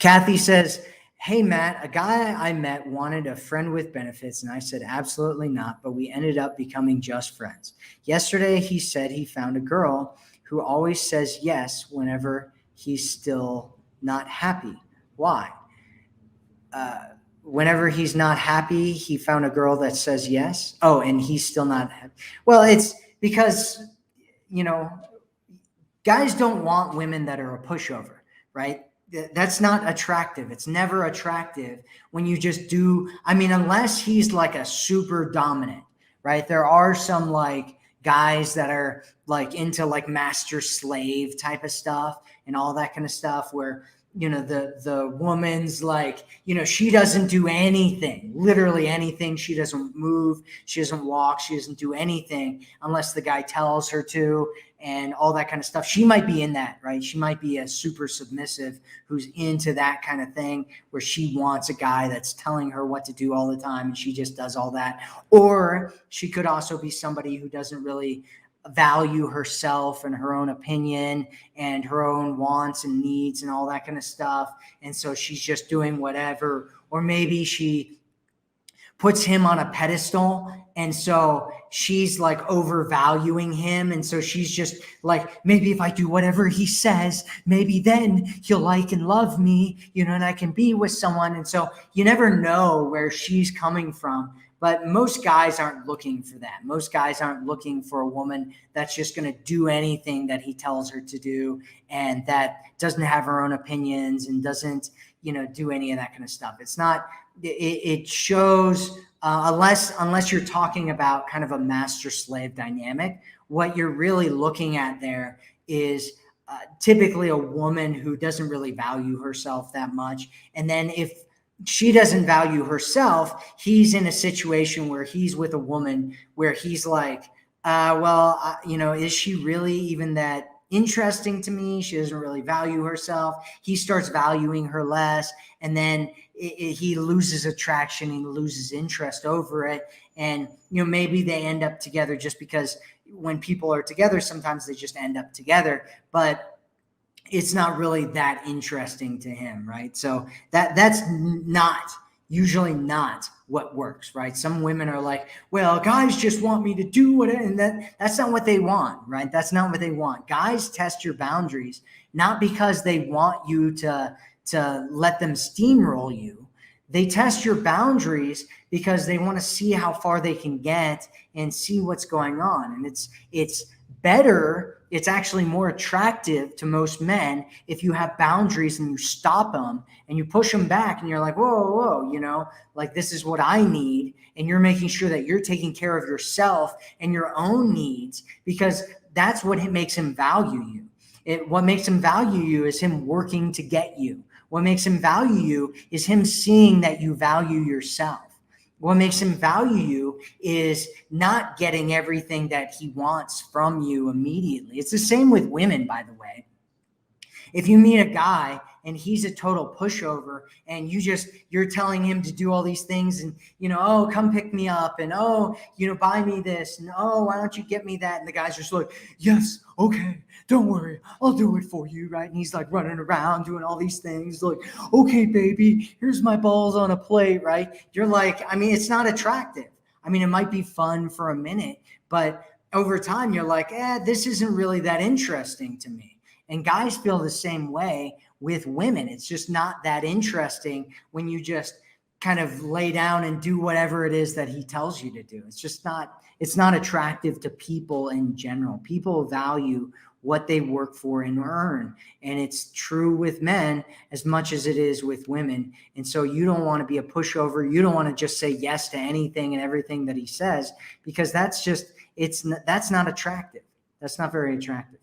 Kathy says, hey, Matt, a guy I met wanted a friend with benefits, and I said, absolutely not, but we ended up becoming just friends. Yesterday, he said he found a girl who always says yes whenever he's still not happy. Why? Whenever he's not happy, he found a girl that says yes. Oh, and he's still not happy. Well, it's because, guys don't want women that are a pushover, right? That's not attractive. It's never attractive when you just do, unless he's like a super dominant, right? There are some like guys that are like into like master slave type of stuff and all that kind of stuff where, the woman's like, she doesn't do anything, literally anything. She doesn't move. She doesn't walk. She doesn't do anything unless the guy tells her to and all that kind of stuff. She might be in that, right? She might be a super submissive who's into that kind of thing where she wants a guy that's telling her what to do all the time and she just does all that. Or she could also be somebody who doesn't really value herself and her own opinion and her own wants and needs and all that kind of stuff. And so she's just doing whatever, or maybe she puts him on a pedestal. And so she's like overvaluing him. And so she's just like, maybe if I do whatever he says, maybe then he'll like and love me, and I can be with someone. And so you never know where she's coming from. But most guys aren't looking for that. Most guys aren't looking for a woman that's just going to do anything that he tells her to do and that doesn't have her own opinions and doesn't, do any of that kind of stuff. It's not, it shows, unless you're talking about kind of a master slave dynamic, what you're really looking at there is typically a woman who doesn't really value herself that much. And then if she doesn't value herself, he's in a situation where he's with a woman where he's like, is she really even that interesting to me? She doesn't really value herself. He starts valuing her less. And then he loses attraction. He loses interest over it. And, maybe they end up together just because when people are together, sometimes they just end up together. But it's not really that interesting to him, right? So that's usually not what works, right? Some women are like, well, guys just want me to do what, and that's not what they want, right? That's not what they want. Guys test your boundaries, not because they want you to let them steamroll you. They test your boundaries because they want to see how far they can get and see what's going on. And it's better. It's actually more attractive to most men if you have boundaries and you stop them and you push them back and you're like, whoa, like this is what I need. And you're making sure that you're taking care of yourself and your own needs, because that's what makes him value you. What makes him value you is him working to get you. What makes him value you is him seeing that you value yourself. What makes him value you is not getting everything that he wants from you immediately. It's the same with women, by the way. If you meet a guy and he's a total pushover and you're telling him to do all these things and, oh, come pick me up and, oh, buy me this and, oh, why don't you get me that? And the guy's just like, yes, okay, don't worry, I'll do it for you, right? And he's like running around doing all these things like, okay, baby, here's my balls on a plate, right? You're like, it's not attractive. It might be fun for a minute, but over time you're like, this isn't really that interesting to me. And guys feel the same way with women. It's just not that interesting when you just kind of lay down and do whatever it is that he tells you to do. It's not attractive to people in general. People value what they work for and earn. And it's true with men as much as it is with women. And so you don't want to be a pushover. You don't want to just say yes to anything and everything that he says, because that's not attractive. That's not very attractive.